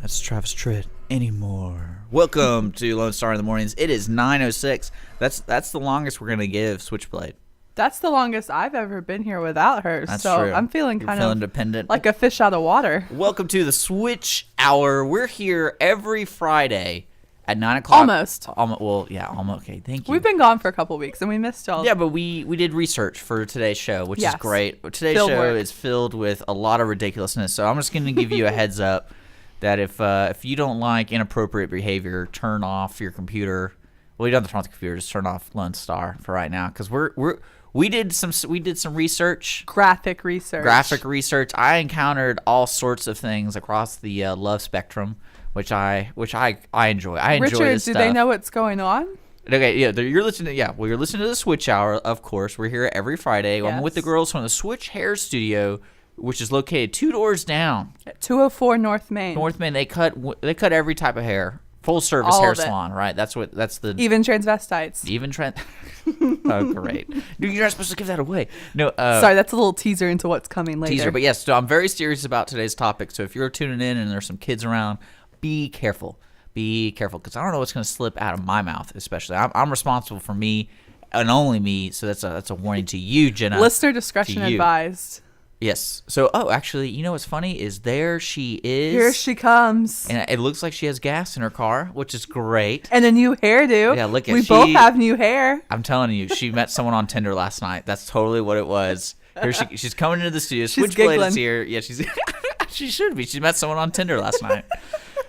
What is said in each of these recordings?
That's Travis Tritt anymore. Welcome to Lone Star in the Mornings. It is 9:06. That's the longest we're gonna give Switchblade. That's the longest I've ever been here without her. That's so true. I'm feeling You're kind feeling of dependent. like a fish out of water. Welcome to the Switch Hour. We're here every Friday at 9 o'clock. Almost. Almost. Okay, thank you. We've been gone for a couple weeks and we missed y'all. Yeah, but we did research for today's show, which Yes. is great. Today's Field show work. is filled with a lot of ridiculousness. So I'm just going to give you a heads up that if you don't like inappropriate behavior, turn off your computer. Well, you don't have to turn off the computer. Just turn off Lone Star for right now, because we did some research. Graphic research. I encountered all sorts of things across the love spectrum, which I enjoy. I enjoy Richard, this do stuff. they know what's going on? Okay, yeah, you're listening. You're listening to the Switch Hour, of course. We're here every Friday. I'm with the Yes. girls from the Switch Hair Studio, which is located 2 doors down. At 204 North Main. North Main. They cut every type of hair. Full service All hair of it. salon, right? That's the Even transvestites. even trend. Oh, great! Dude, you're not supposed to give that away. No, Sorry, that's a little teaser into what's coming later. teaser. But yes, so I'm very serious about today's topic. So if you're tuning in and there's some kids around, be careful. Be careful, because I don't know what's going to slip out of my mouth. Especially, I'm responsible for me and only me. So that's a warning to you, Jenna. Listener discretion to you. advised. Yes. So, actually, you know what's funny is there she is. Here she comes. And it looks like she has gas in her car, which is great. And a new hairdo. Yeah, look at We she- both have new hair. I'm telling you, she met someone on Tinder last night. That's totally what it was. Here she's coming into the studio. Switchblade is giggling. here. Yeah, she should be. She met someone on Tinder last night.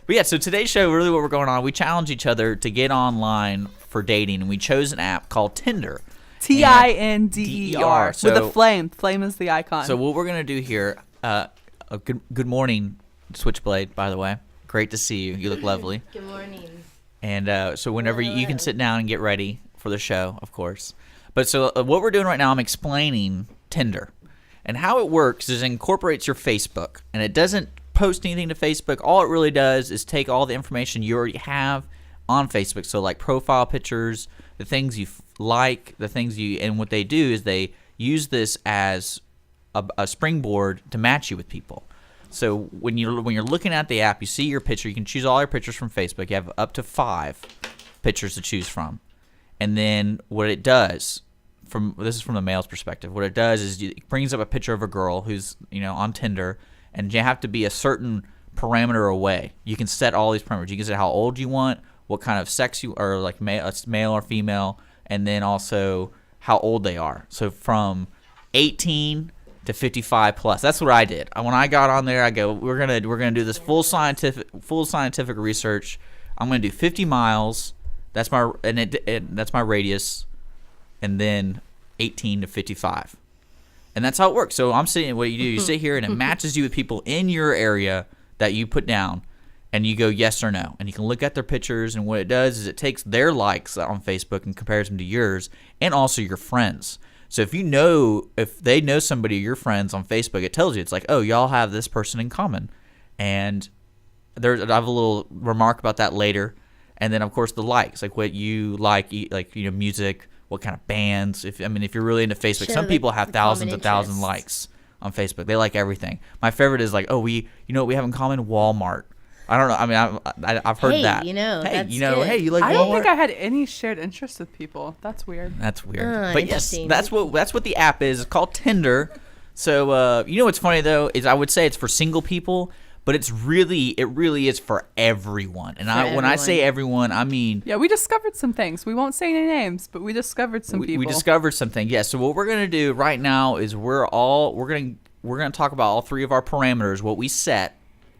But yeah, so today's show, really what we're going on, we challenge each other to get online for dating, and we chose an app called Tinder. Tinder. So- With a flame. Flame is the icon. So what we're going to do here, good morning, Switchblade, by the way. Great to see you. You look lovely. Good morning. And so whenever you can sit down and get ready for the show, of course. But so what we're doing right now, I'm explaining Tinder. And how it works is it incorporates your Facebook. And it doesn't post anything to Facebook. All it really does is take all the information you already have on Facebook. So like profile pictures, the things you like, and what they do is they use this as a springboard to match you with people. So when you're looking at the app, you see your picture. You can choose all your pictures from Facebook. You have up to 5 pictures to choose from. And then what it does, this is from the male's perspective, what it does is it brings up a picture of a girl who's on Tinder, and you have to be a certain parameter away. You can set all these parameters. You can set how old you want, what kind of sex you are, like male or female, and then also how old they are. So from 18 to 55 plus. That's what I did. When I got on there, I go, we're gonna do this full scientific research. I'm gonna do 50 miles. That's that's my radius, and then 18 to 55. And that's how it works. So I'm sitting. What you do, you sit here, and it matches you with people in your area that you put down, and you go yes or no, and you can look at their pictures. And what it does is it takes their likes on Facebook and compares them to yours, and also your friends. So if they know somebody of your friends on Facebook, it tells you, it's like, oh, y'all have this person in common. And I have a little remark about that later. And then of course the likes, like what you like music, what kind of bands. If you're really into Facebook, Sure, some people have the thousands common and thousands of likes on Facebook. They like everything. My favorite is like, oh, what we have in common? Walmart. I don't know. I mean, I've heard that. Hey, Hey, that's good. hey, you like Walmart? I don't think I had any shared interests with people. That's weird. That's weird. Oh, But yes, interesting. that's what the app is. It's called Tinder. So what's funny though is I would say it's for single people, but it really is for everyone. And when I say everyone, I mean Yeah, we discovered some things. We won't say any names, but we discovered some people. we discovered something. Yeah. So what we're gonna do right now is we're gonna talk about all 3 of our parameters, what we set,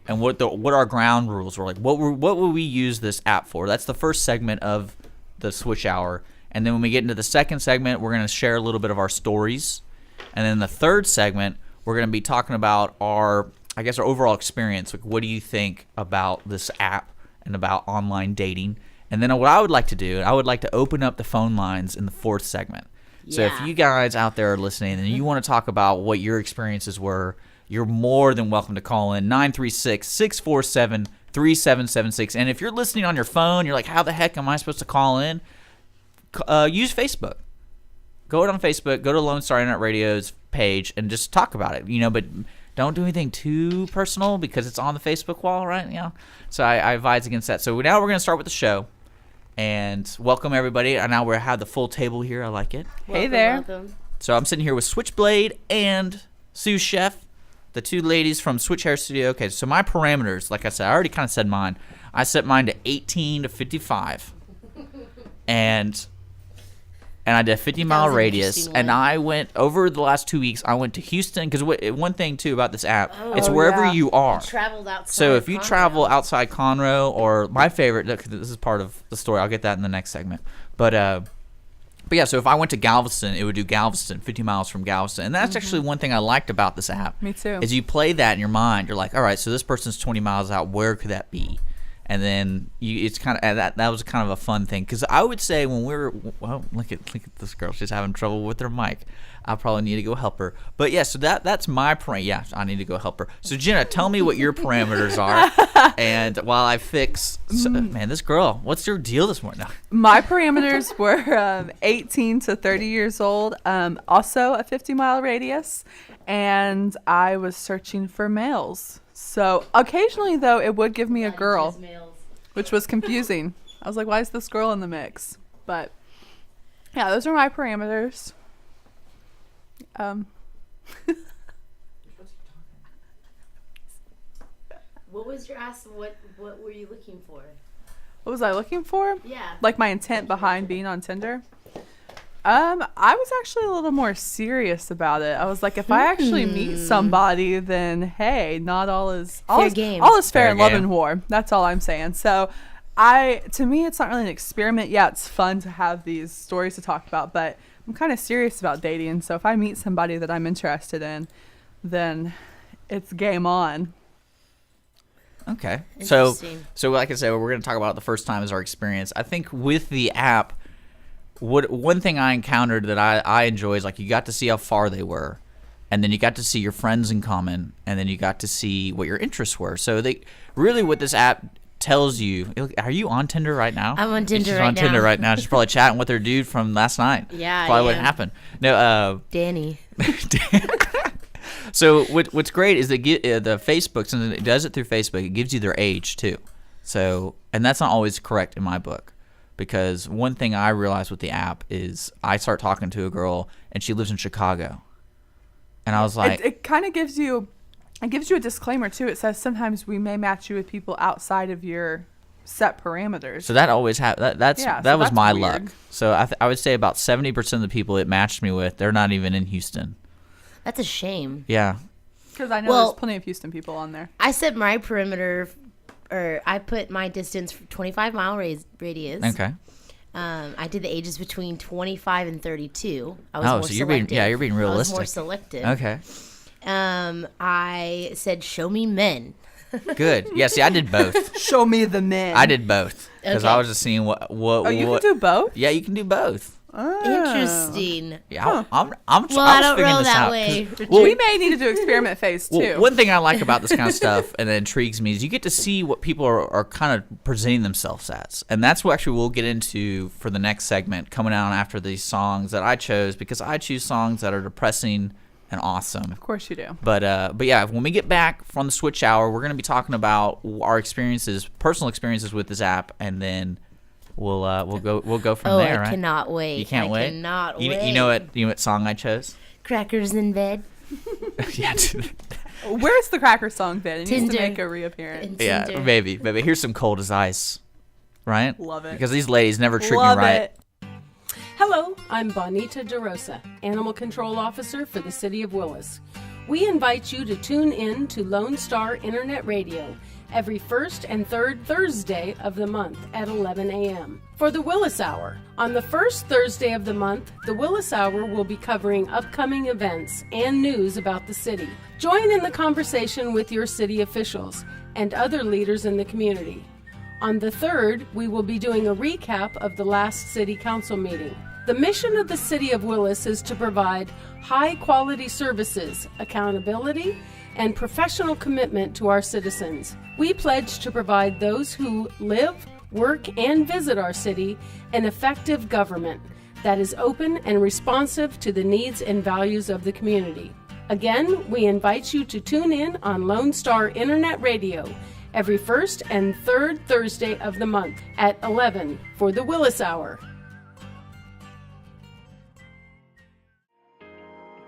and what our ground rules were. Like what will we use this app for? That's the first segment of the Switch Hour. And then when we get into the second segment, we're going to share a little bit of our stories. And then the third segment, we're going to be talking about our overall experience. Like, what do you think about this app and about online dating? And then what I would like to do, I would like to open up the phone lines in the 4th segment. So if Yeah. you guys out there are listening and you want to talk about what your experiences were, you're more than welcome to call in 936-647-3776. And if you're listening on your phone, you're like, how the heck am I supposed to call in? Use Facebook. Go on Facebook, go to Lone Star Internet Radio's page, and just talk about it. But don't do anything too personal because it's on the Facebook wall, right? So I advise against that. So now we're going to start with the show. And welcome, everybody. And now we have the full table here. I like it. Hey there. Welcome. So I'm sitting here with Switchblade and Sue Chef, the two ladies from Switch Hair Studio. Okay, so my parameters, like I said, I already kind of said mine. I set mine to 18 to 55. And I did a 50-mile was an radius. interesting And one. I went, over the last 2 weeks, I went to Houston. Because one thing, too, about this app, it's Oh, wherever yeah. you are. Traveled outside. So if you Conroe. travel outside Conroe, or my favorite, this is part of the story. I'll get that in the next segment. But yeah, so if I went to Galveston, it would do Galveston, 50 miles from Galveston. And that's actually one thing I liked about this app. Me too. Is you play that in your mind. You're like, all right, so this person's 20 miles out. Where could that be? And then it's kind of that was kind of a fun thing, because I would say when we were, well, look at this girl, she's having trouble with her mic. I probably need to go help her. But yeah, so that's my yeah, I need to go help her. So Jenna, tell me what your parameters are, and while I fix, man, this girl, what's your deal this morning? My parameters were 18 to 30 years old, also a 50-mile radius, and I was searching for males. So occasionally, though, it would give me a girl, which was confusing. I was like, why is this girl in the mix? But yeah, those are my parameters. What was your ask? What were you looking for? What was I looking for? Yeah. Like my intent behind being on Tinder? I was actually a little more serious about it. I was like, if I actually meet somebody, then hey, not all is Fair game. all is fair, Fair in love game. and war. That's all I'm saying. So to me, it's not really an experiment. Yeah, it's fun to have these stories to talk about, but I'm kind of serious about dating. So if I meet somebody that I'm interested in, then it's game on. Okay. So Interesting. like I said, what we're going to talk about the first time is our experience. I think with the app, one thing I encountered that I enjoy is, like, you got to see how far they were, and then you got to see your friends in common, and then you got to see what your interests were. So what this app tells you, are you on Tinder right now? I'm on Tinder She's right on Tinder now. right now. She's probably chatting with her dude from last night. Yeah, Probably I what am. happened. No, Danny. So what's great is that the Facebook, since it does it through Facebook, it gives you their age too. So, and that's not always correct in my book, because one thing I realized with the app is I start talking to a girl and she lives in Chicago, and I was like, It kind of gives you a disclaimer too. It says sometimes we may match you with people outside of your set parameters. so that always happened. That Yeah, was so that's my weird. luck. So I would say about 70% of the people it matched me with, they're not even in Houston. That's a shame. Yeah. Because I know Well- there's plenty of Houston people on there. I set my perimeter, or I put my distance for 25-mile radius. Okay. I did the ages between 25 and 32. I was Oh, more so you're being- selective. yeah, you're being I was more realistic. selective. Okay. I said, show me men. Good. Yeah. See, I did both. Show me the men. I did both because I Okay. was just seeing what. Oh, you can do both? Yeah, you can do both. Oh. Interesting. Yeah, I'm Well, I I was don't figuring roll this that out, way. 'cause- well, We may need to do experiment phase too. well, one thing I like about this kind of stuff and that intrigues me is you get to see what people are kind of presenting themselves as. And that's what actually we'll get into for the next segment coming out after these songs that I chose, because I choose songs that are depressing and awesome. Of course you do. But yeah, when we get back from the Switch Hour, we're going to be talking about our experiences, personal experiences with this app, and then we'll go from Oh, there, I right? cannot wait. You can't I wait. Cannot you, wait. You know what song I chose? Crackers in bed. Yeah, Where's the cracker song then? It needs to Tinder. make a reappearance. And yeah, Tinder. maybe. Here's some Cold as Ice, right? Love it. Because these ladies never treat Love me right. it. Hello, I'm Bonita DeRosa, Animal Control Officer for the City of Willis. We invite you to tune in to Lone Star Internet Radio every first and third Thursday of the month at 11 a.m. for the Willis Hour. On the first Thursday of the month, the Willis Hour will be covering upcoming events and news about the city. Join in the conversation with your city officials and other leaders in the community. On the 3rd, we will be doing a recap of the last City Council meeting. The mission of the City of Willis is to provide high-quality services, accountability, and professional commitment to our citizens. We pledge to provide those who live, work, and visit our city an effective government that is open and responsive to the needs and values of the community. Again, we invite you to tune in on Lone Star Internet Radio every first and third Thursday of the month at 11 for the Willis Hour.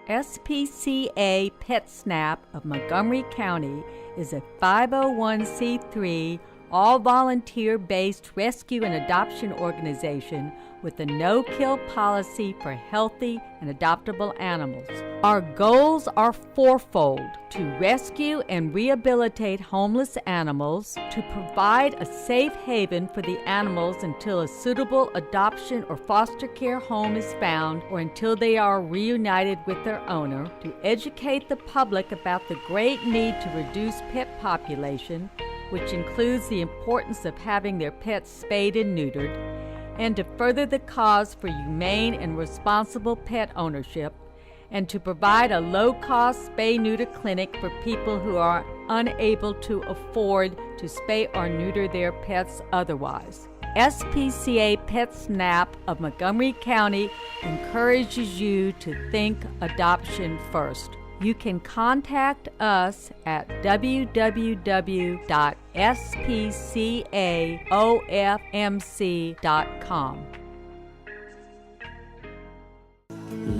SPCA PetSnap of Montgomery County is a 501c3 all-volunteer-based rescue and adoption organization with a no-kill policy for healthy and adoptable animals. Our goals are fourfold: to rescue and rehabilitate homeless animals, to provide a safe haven for the animals until a suitable adoption or foster care home is found or until they are reunited with their owner, to educate the public about the great need to reduce pet population, which includes the importance of having their pets spayed and neutered, and to further the cause for humane and responsible pet ownership, and to provide a low-cost spay-neuter clinic for people who are unable to afford to spay or neuter their pets otherwise. SPCA PetSnap of Montgomery County encourages you to think adoption first. You can contact us at www.spcaofmc.com.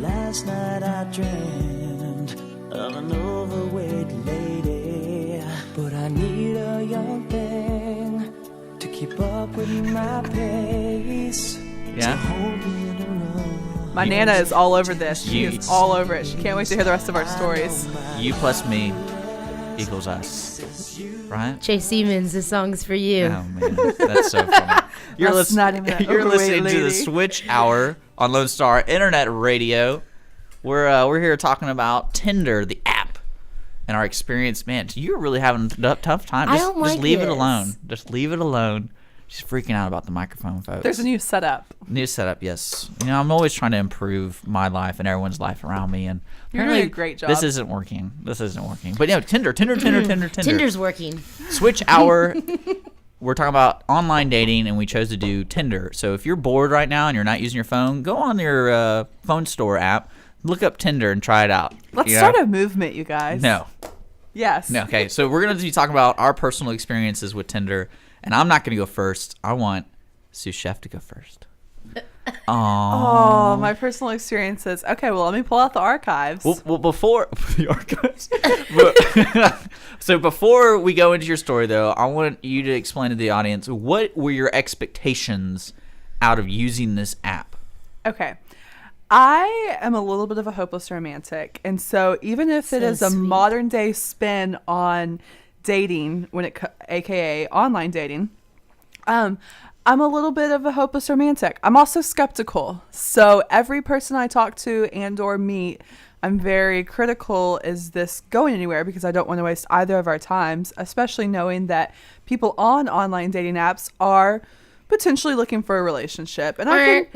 Last night I dreamed of an overweight lady, but I need a young thing to keep up with my pace. Yeah. My Nana is all over this. She is all over it. She can't wait to hear the rest of our stories. You plus me equals us, right? Jay Siemens, this song's for you. Oh man, that's so funny. That's not even an You're overweight listening to the lady. Switch Hour on Lone Star Internet Radio. We're here talking about Tinder, the app, and our experience. Man, you're really having a tough time. I Just, don't just like leave it this. alone. Just leave it alone. She's freaking out about the microphone, folks. There's a new setup. New setup, yes. You know, I'm always trying to improve my life and everyone's life around me, and You're apparently doing a great job. This isn't working. But yeah, Tinder. Tinder's working. Switch Hour. We're talking about online dating, and we chose to do Tinder. So if you're bored right now and you're not using your phone, go on your phone store app, look up Tinder, and try it out. Let's You know? start a movement, you guys. No. Yes. No. Okay, so we're going to be talking about our personal experiences with Tinder, and I'm not going to go first. I want Sous Chef to go first. Oh, my personal experiences. Okay, well, let me pull out the archives. Well, before the archives. So before we go into your story, though, I want you to explain to the audience what were your expectations out of using this app. Okay. I am a little bit of a hopeless romantic. And so even if it So is a sweet. modern day spin on dating, aka online dating, I'm a little bit of a hopeless romantic. I'm also skeptical. So every person I talk to and or meet, I'm very critical. Is this going anywhere? Because I don't want to waste either of our times, especially knowing that people on online dating apps are potentially looking for a relationship. And I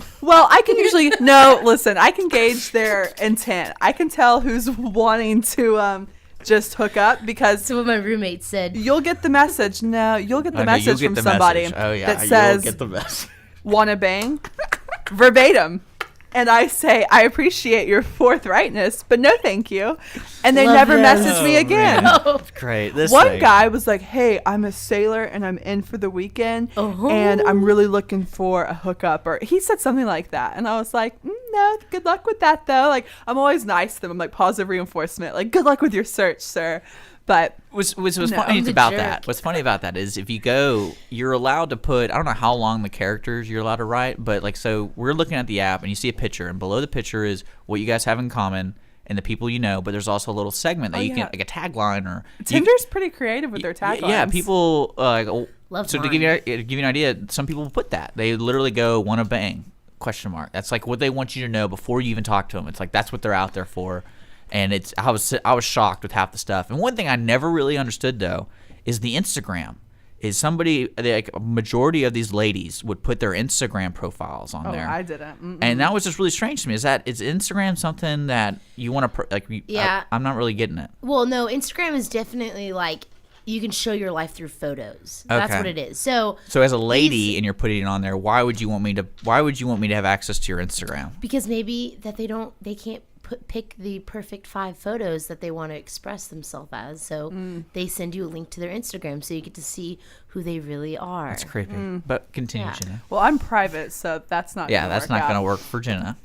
can usually, no, listen, I can gauge their intent. I can tell who's wanting to just hook up because That's what my roommate said. you'll get the message. No, you'll get the I know, you'll message get from the somebody message. Oh, yeah, that you'll says, get the message. wanna bang? Verbatim. And I say, I appreciate your forthrightness, but no thank you. And they Love never this. message me again. Great. This One thing. guy was like, hey, I'm a sailor and I'm in for the weekend and I'm really looking for a hookup. Or he said something like that. And I was like, no, good luck with that, though. Like, I'm always nice to them. I'm like, positive reinforcement. Like, good luck with your search, sir. But What's No, funny I'm the about jerk. that? What's funny about that is if you go, you're allowed to put. I don't know how long the characters you're allowed to write, but like so, we're looking at the app and you see a picture, and below the picture is what you guys have in common and the people you know. But there's also a little segment that you yeah. can like a tagline or you- Tinder's pretty creative with their Y- taglines. Yeah, people Love so to mine. give you an idea, some people put that. They literally go "wanna bang?" ? That's like what they want you to know before you even talk to them. It's like that's what they're out there for. And I was shocked with half the stuff. And one thing I never really understood though is the Instagram. Is somebody like a majority of these ladies would put their Instagram profiles on Oh, there. I didn't. Mm-mm. And that was just really strange to me. Is Instagram something that you want to Yeah. I'm not really getting it. Well, no, Instagram is definitely like you can show your life through photos. That's Okay. what it is. So So as a lady and you're putting it on there, why would you want me to have access to your Instagram? because maybe that they can't pick the perfect 5 photos that they want to express themselves as. So they send you a link to their Instagram, so you get to see who they really are. It's creepy. But continue, Yeah. Jenna. Well, I'm private, so that's not. Yeah, gonna that's work not out. going to work for Jenna.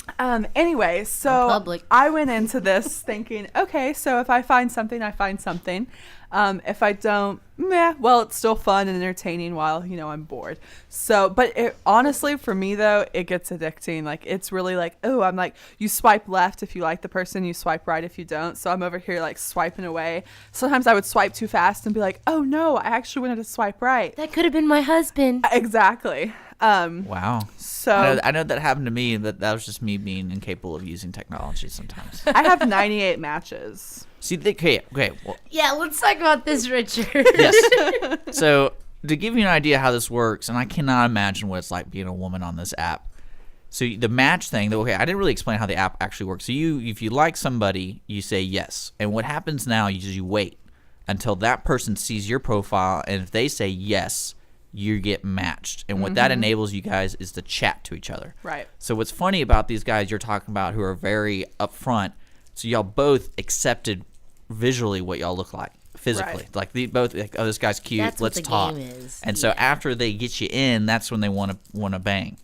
Anyway, so public. I went into this thinking, okay, so if I find something, I find something. If I don't, well, it's still fun and entertaining while, I'm bored. So, but honestly, for me though, it gets addicting. Like, it's really like, oh, I'm like, you swipe left if you like the person, you swipe right if you don't. So I'm over here like swiping away. Sometimes I would swipe too fast and be like, oh no, I actually wanted to swipe right. That could have been my husband. Exactly. Wow. So I know that happened to me, but that was just me being incapable of using technology sometimes. I have 98 matches. See, okay, well, Yeah, let's talk about this, Richard. yes. So, to give you an idea how this works, and I cannot imagine what it's like being a woman on this app. So, the match thing, okay, I didn't really explain how the app actually works. So, if you like somebody, you say yes. And what happens now is you wait until that person sees your profile, and if they say yes, you get matched. And what that enables you guys is to chat to each other. Right. So, what's funny about these guys you're talking about who are very upfront, so y'all both accepted visually what y'all look like physically. Right. Like both like, oh, this guy's cute, That's what let's the talk. game is. And so after they get you in, that's when they want to bang.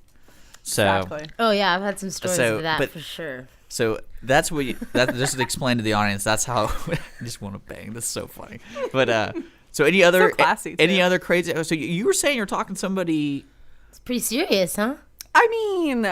So Exactly. Oh yeah, I've had some stories So, of that but- for sure. so that's what that just to explain to the audience, that's how I just want to bang. That's so funny. But so any other classy, any too. other crazy, so you were saying you're talking to somebody. It's pretty serious, huh? I mean,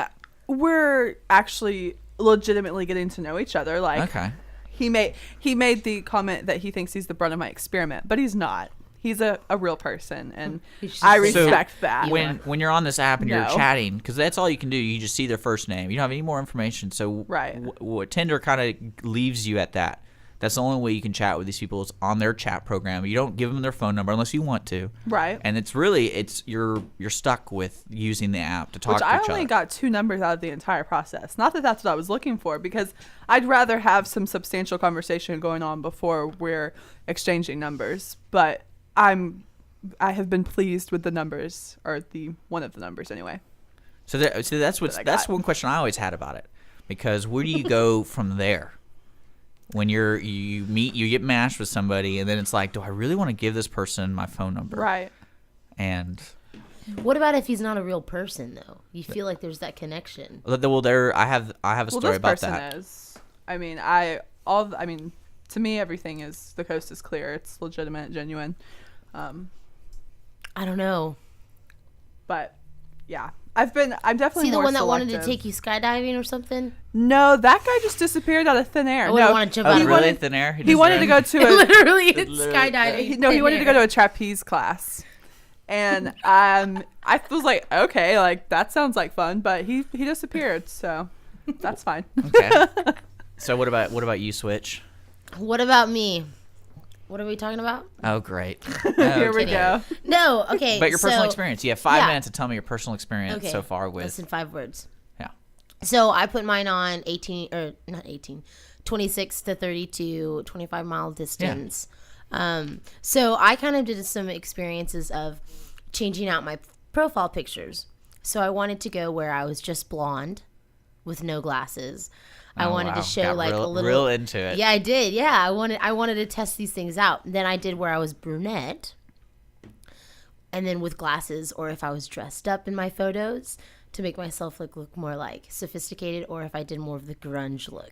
we're actually legitimately getting to know each other. Like, Okay. he made the comment that he thinks he's the brunt of my experiment, but he's not. He's a real person, and You should I say respect that. that. When you're on this app and you're No. chatting, because that's all you can do, you just see their first name. You don't have any more information. So Right. what Tinder kind of leaves you at that. That's the only way you can chat with these people is on their chat program. You don't give them their phone number unless you want to. Right. And it's really you're stuck with using the app to talk Which to I each only other. got 2 numbers out of the entire process. Not that that's what I was looking for, because I'd rather have some substantial conversation going on before we're exchanging numbers. But I have been pleased with the numbers, or one of the numbers anyway. So that's I that's got. one question I always had about it, because where do you go from there? When you get matched with somebody, and then it's like, do I really want to give this person my phone number? Right. And What about if he's not a real person though? You feel like there's that connection. well, I have a story this about person that. is. I mean, to me, everything is, the coast is clear. It's legitimate, genuine. I don't know. But yeah, I'm definitely See the more one that wanted to selective. take you skydiving or something? No, that guy just disappeared out of thin air. I wouldn't No, want to jump Oh, out he of really? wanted- Thin air? he wanted to go to a Literally, it's Literally. skydiving. he wanted to go to a trapeze class, and I was like, okay, like that sounds like fun, but he disappeared, so that's fine. Okay. So what about you, Switch? What about me? What are we talking about? Oh, great. Here we Okay. go. No, okay. But your personal so- experience. You have 5 yeah. minutes to tell me your personal experience Okay, so far That's with. in 5 words. Yeah. So I put mine on 26 to 32, 25 mile distance. So I kind of did some experiences of changing out my profile pictures. So I wanted to go where I was just blonde with no glasses. I Oh, wanted wow. to show Got like real, a little real into it. Yeah, I did. Yeah, I wanted to test these things out. Then I did where I was brunette. And then with glasses, or if I was dressed up in my photos to make myself look more like sophisticated, or if I did more of the grunge look,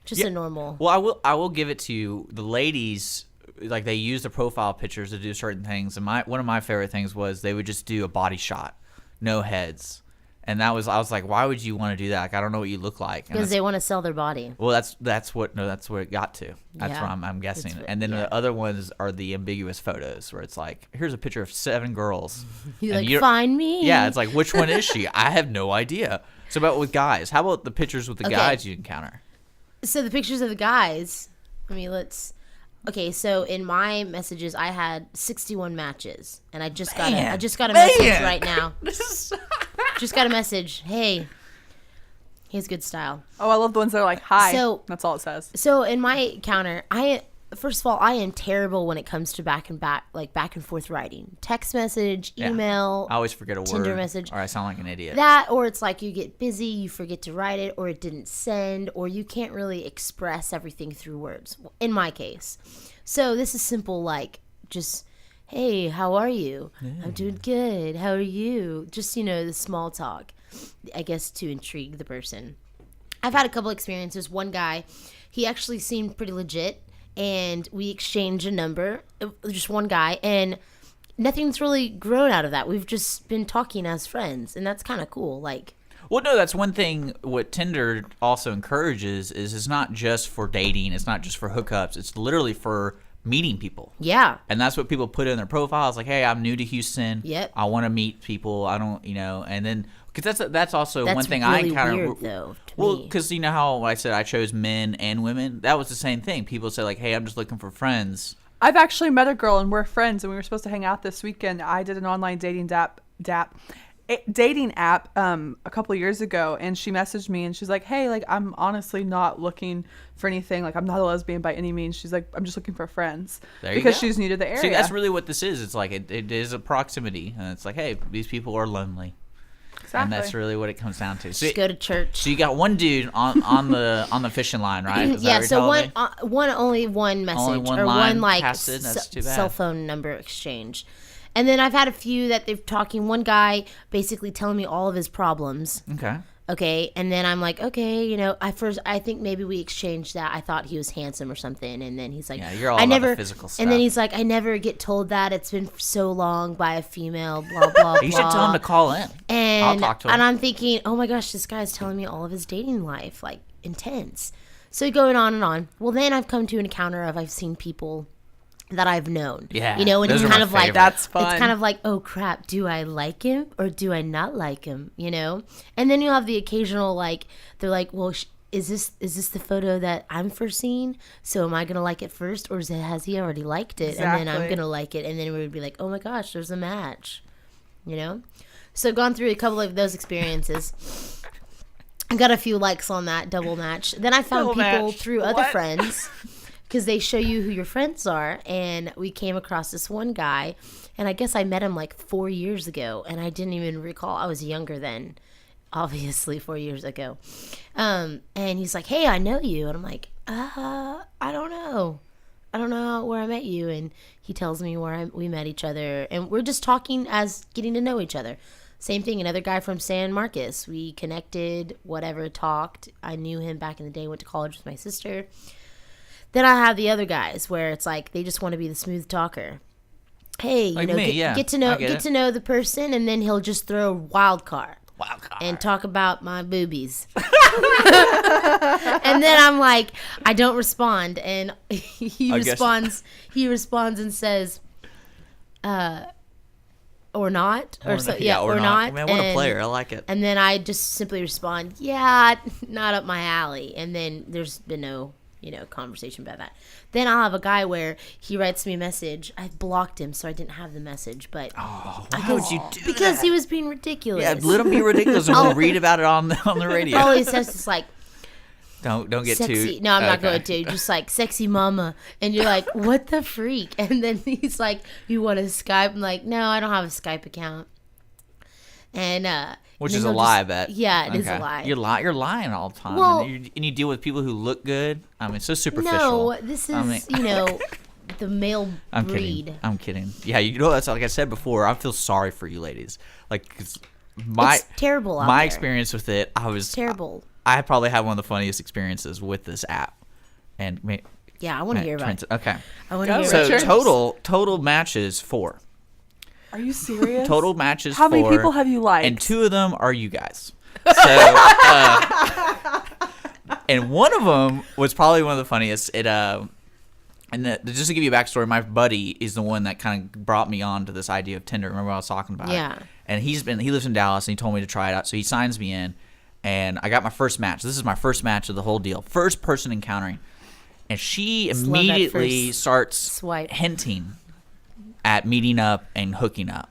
just Yeah. a normal. Well, I will give it to you. The ladies, like, they use the profile pictures to do certain things, and one of my favorite things was they would just do a body shot, no heads, and I was like, why would you want to do that? Like, I don't know what you look like. And Because that's- they want to sell their body. well, that's what it got to. That's Yeah. what I'm guessing. It's- And then yeah. the other ones are the ambiguous photos where it's like, here's a picture of 7 girls. You and like, you- find me. Yeah, it's like, which one is she? I have no idea. So about with guys, how about the pictures with the Okay. guys you encounter? So the pictures of the guys, okay, so in my messages I had 61 matches, and I just got a message right now. Just got a message. Hey, he has good style. Oh, I love the ones that are like, hi. So- That's all it says. So in my counter, I first of all, I am terrible when it comes to back and forth writing. Text message, Yeah. email, I always forget a Tinder word, message. or I sound like an idiot. that, or it's like you get busy, you forget to write it, or it didn't send, or you can't really express everything through words, in my case. So this is simple, like, just, hey, how are you? I'm doing good. How are you? Just, the small talk, I guess, to intrigue the person. I've had a couple experiences. One guy, he actually seemed pretty legit, and we exchanged a number, just one guy, and nothing's really grown out of that. We've just been talking as friends, and that's kind of cool. Like, Well, no, that's one thing. What Tinder also encourages is it's not just for dating. It's not just for hookups. It's literally for meeting people. yeah, And that's what people put in their profiles. Like, hey, I'm new to Houston. Yep. I want to meet people. I don't, and then because that's also that's one thing really I encounter. weird, though, to Well, me. because you know how I said I chose men and women. That was the same thing. People say like, hey, I'm just looking for friends. I've actually met a girl and we're friends, and we were supposed to hang out this weekend. I did an online dating dating app a couple of years ago, and she messaged me and she's like, hey, like, I'm honestly not looking for anything, like, I'm not a lesbian by any means. She's like, I'm just looking for friends. There you because go. she's new to the area. See, that's really what this is. It's like it is a proximity, and it's like, hey, these people are lonely, exactly. and that's really what it comes down to. Just go to church. So you got one dude on the fishing line, right? Is that Yeah, what you're so telling me? only one message one or line one like passed it, that's too bad. cell phone number exchange. And then I've had a few that they've talking. One guy basically telling me all of his problems. Okay. Okay, and then I'm like, okay, I think maybe we exchanged that. I thought he was handsome or something, and then he's like, Yeah, you're all I about never, the physical stuff. And then he's like, I never get told that. It's been so long by a female, blah blah. You should tell him to call in. And I'll talk to him. And I'm thinking, oh my gosh, this guy's telling me all of his dating life, like intense. So going on and on. Well, then I've come to an encounter of I've seen people that I've known. Yeah, and those he's are kind my of like, favorite. That's fun. It's kind of like, oh crap, do I like him or do I not like him? And then you'll have the occasional like, they're like, well, is this the photo that I'm first seeing? So am I gonna like it first, or has he already liked it, and then I'm Exactly. gonna like it, and then we would be like, oh my gosh, there's a match, So gone through a couple of those experiences. I got a few likes on that double match. Then I found Double people match. through other What? friends. Because they show you who your friends are, and we came across this one guy, and I guess I met him like 4 years ago, and I didn't even recall. I was younger then, obviously 4 years ago. And he's like, hey, I know you. And I'm like, I don't know. I don't know where I met you. And he tells me where we met each other, and we're just talking as getting to know each other. Same thing, another guy from San Marcos. We connected, whatever, talked. I knew him back in the day, went to college with my sister. Then I have the other guys where it's like they just want to be the smooth talker. Hey, Like me, yeah. get to I know get it. to know the person, and then he'll just throw a wild card Wild card. and talk about my boobies. And then I'm like, I don't respond, and he I guess- responds. He responds and says, or not, or so, yeah, or not. Man, what a And- player. I like it. And then I just simply respond, yeah, not up my alley. And then there's been no, conversation about that. Then I'll have a guy where he writes me a message. I blocked him, so I didn't have the message. But Why would you do because that? he was being ridiculous. Yeah, let him be ridiculous, and we'll read about it on the radio. All he says is like, Don't get sexy. too. No, I'm not okay. going to. Just like sexy mama, and you're like, what the freak? And then he's like, you want to Skype? I'm like, no, I don't have a Skype account. And Which and is then a he'll lie, I just- bet. Yeah, it is Okay. a lie. You're lying all the time, Well- and you deal with people who look good. I mean, it's so superficial. No, this is I mean- the male I'm breed. kidding. I'm kidding. Yeah, that's like I said before. I feel sorry for you ladies. Like 'cause my It's terrible out my there. experience with it, I was Terrible. I probably had one of the funniest experiences with this app, and Yeah, I want to hear about it. Okay, I want to Go, hear so about Richard. it. total matches 4. Are you serious? Total matches. How many 4, people have you liked? And 2 of them are you guys. So, and one of them was probably one of the funniest. Just to give you a backstory, my buddy is the one that kind of brought me on to this idea of Tinder. Remember what I was talking about? Yeah. And he lives in Dallas, and he told me to try it out. So he signs me in, and I got my first match. This is my first match of the whole deal. First person encountering. And she Just love that immediately first starts swipe. hinting at meeting up and hooking up.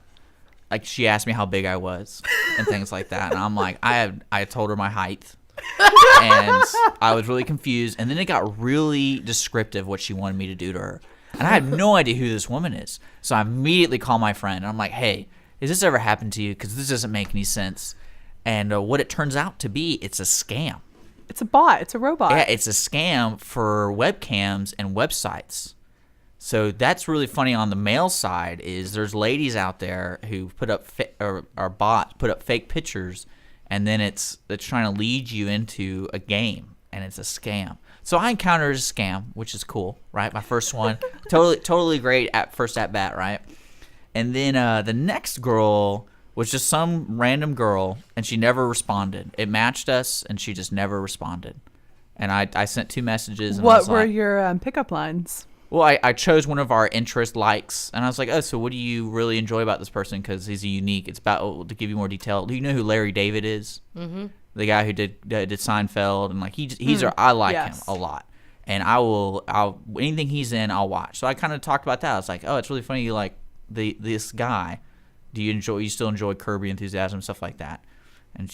Like she asked me how big I was and things like that, and I'm like, I told her my height, And I was really confused. And then it got really descriptive what she wanted me to do to her. And I had no idea who this woman is. So I immediately call my friend. And I'm like, hey, has this ever happened to you? Because this doesn't make any sense. And what it turns out to be, it's a scam. It's a bot. It's a robot. Yeah, it's a scam for webcams and websites. So that's really funny on the male side is there's ladies out there who put up or bots put up fake pictures, and then it's trying to lead you into a game, and it's a scam. So I encountered a scam, which is cool, right? My first one, totally great at first at bat, right? And then the next girl was just some random girl, and she never responded. It matched us, and she just never responded. And I sent 2 messages. And I What was were like, your pickup lines? Well, I chose one of our interest likes, and I was like, oh, so what do you really enjoy about this person? Because he's unique. It's about, to give you more detail, do you know who Larry David is? Mm-hmm. The guy who did Seinfeld, and like I like him a lot. And I'll anything he's in, I'll watch. So I kind of talked about that. I was like, oh, it's really funny you like this guy. Do you still enjoy Curb Your Enthusiasm, stuff like that? And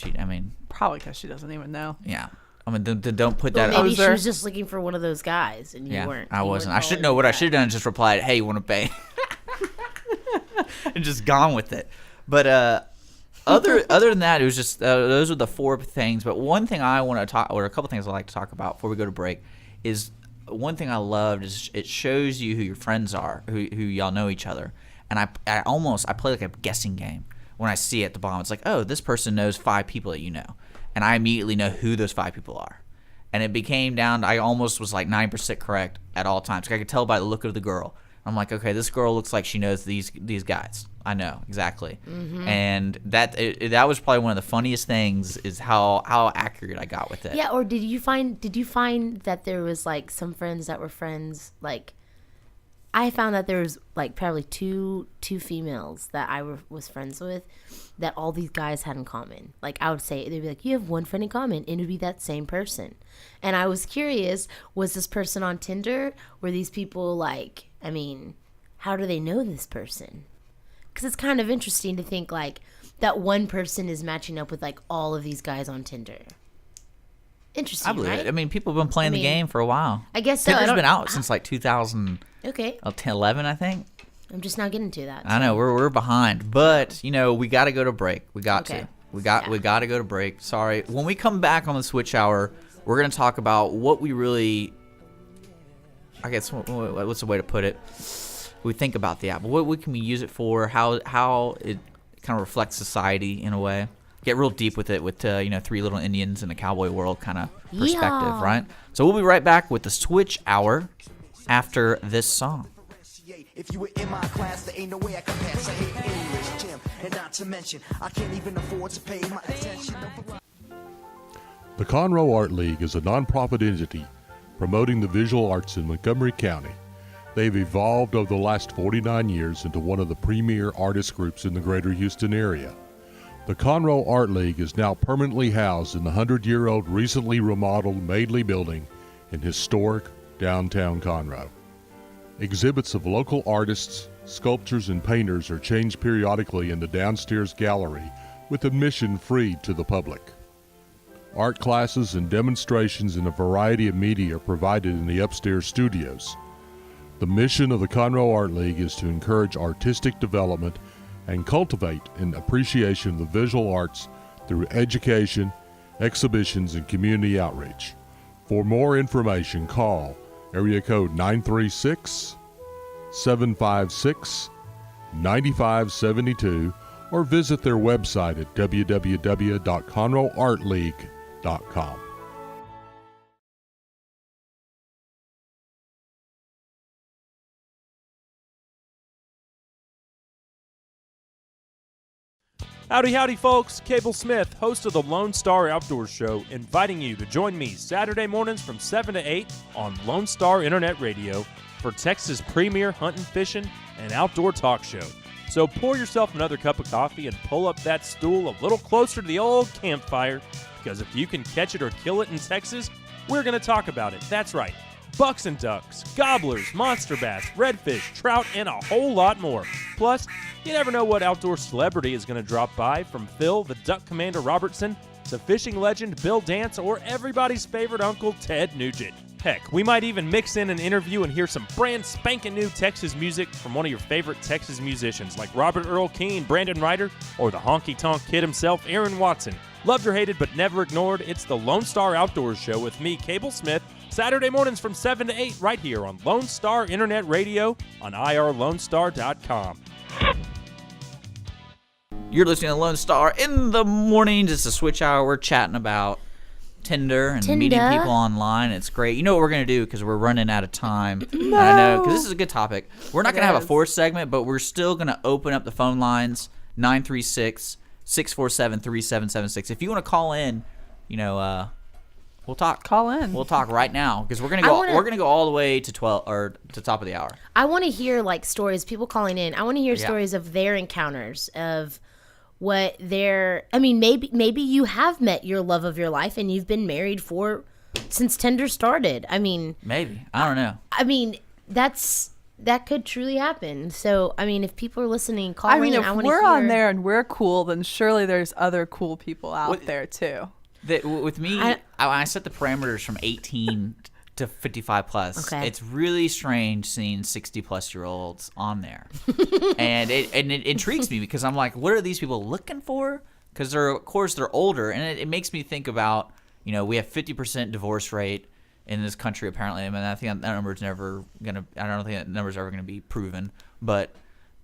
Probably because she doesn't even know. yeah. Don't put that. Maybe she was just looking for one of those guys, and you weren't. I wasn't. I should know what I should have done. Just replied, "Hey, you want to pay?" And just gone with it. But other than that, it was just those are the 4 things. But one thing I want to talk, or a couple things I like to talk about before we go to break, is one thing I loved is it shows you who your friends are, who y'all know each other. And I play like a guessing game when I see at the bottom. It's like, oh, this person knows 5 people that you know. And I immediately know who those 5 people are. And it became down to, I almost was like 9% correct at all times. I could tell by the look of the girl. I'm like, okay, this girl looks like she knows these guys. I know, exactly. Mm-hmm. And that was probably one of the funniest things is how accurate I got with it. Yeah, or did you find that there was like some friends that were friends, like, I found that there was like probably two females that I was friends with that all these guys had in common. Like I would say, they'd be like, you have one friend in common, and it would be that same person. And I was curious, was this person on Tinder? Were these people like, how do they know this person? Because it's kind of interesting to think like that one person is matching up with like all of these guys on Tinder. Interesting, I believe right? it. People have been playing the game for a while. I guess so. Tinder's been out since like 2011, Okay. I think. I'm just not getting to that. I know we're behind, but we got to go to break. We got Okay. to. We got to go to break. Sorry. When we come back on the Switch Hour, we're going to talk about what we really, I guess, what's the way to put it? We think about the app. What can we use it for? How it kind of reflects society in a way. Get real deep with it with 3 Little Indians in a cowboy world kind of perspective, Yeah. right? So we'll be right back with the Switch Hour after this song. If you were in my class, there ain't no way I could pass. I hate English, Jim, and not to mention, I can't even afford to pay my attention. The Conroe Art League is a nonprofit entity promoting the visual arts in Montgomery County. They've evolved over the last 49 years into one of the premier artist groups in the greater Houston area. The Conroe Art League is now permanently housed in the 100-year-old recently remodeled Madeley building in historic downtown Conroe. Exhibits of local artists, sculptors, and painters are changed periodically in the downstairs gallery with admission free to the public. Art classes and demonstrations in a variety of media are provided in the upstairs studios. The mission of the Conroe Art League is to encourage artistic development and cultivate an appreciation of the visual arts through education, exhibitions, and community outreach. For more information, call area code 936-756-9572 or visit their website at www.conroeartleague.com. Howdy, folks. Cable Smith, host of the Lone Star Outdoor Show, inviting you to join me Saturday mornings from 7 to 8 on Lone Star Internet Radio for Texas' premier hunting, fishing, and outdoor talk show. So pour yourself another cup of coffee and pull up that stool a little closer to the old campfire, because if you can catch it or kill it in Texas, we're going to talk about it. That's right. Bucks and ducks, gobblers, monster bass, redfish, trout, and a whole lot more. Plus, you never know what outdoor celebrity is going to drop by, from Phil the Duck Commander Robertson to fishing legend Bill Dance or everybody's favorite uncle Ted Nugent. Heck, we might even mix in an interview and hear some brand spanking new Texas music from one of your favorite Texas musicians like Robert Earl Keen, Brandon Ryder, or the honky-tonk kid himself, Aaron Watson. Loved or hated but never ignored, it's the Lone Star Outdoors Show with me, Cable Smith, Saturday mornings from 7 to 8 right here on Lone Star Internet Radio on irlonestar.com. You're listening to Lone Star in the mornings. It's a switch hour. We're chatting about Tinder and meeting people online. It's great. You know what we're going to do because we're running out of time. No. I know because this is a good topic. We're not going to have a fourth segment, but we're still going to open up the phone lines 936-647-3776. If you want to call in, we'll talk. Call in. We'll talk right now because we're gonna go. We're gonna go all the way to 12 or to top of the hour. I want to hear like stories. People calling in. I want to hear stories of their encounters of what their. I mean, maybe you have met your love of your life and you've been married since Tinder started. I mean, maybe I don't know. I mean, that could truly happen. So, I mean, if people are listening, call in. I mean, if we're on there and we're cool, then surely there's other cool people out there too. With me, I set the parameters from 18 to 55 plus. Okay. It's really strange seeing 60 plus year olds on there, and it intrigues me because I'm like, what are these people looking for? Because they're older, and it makes me think about we have 50% divorce rate in this country apparently. I mean, I think that number's never gonna. I don't think that number's ever gonna be proven, but.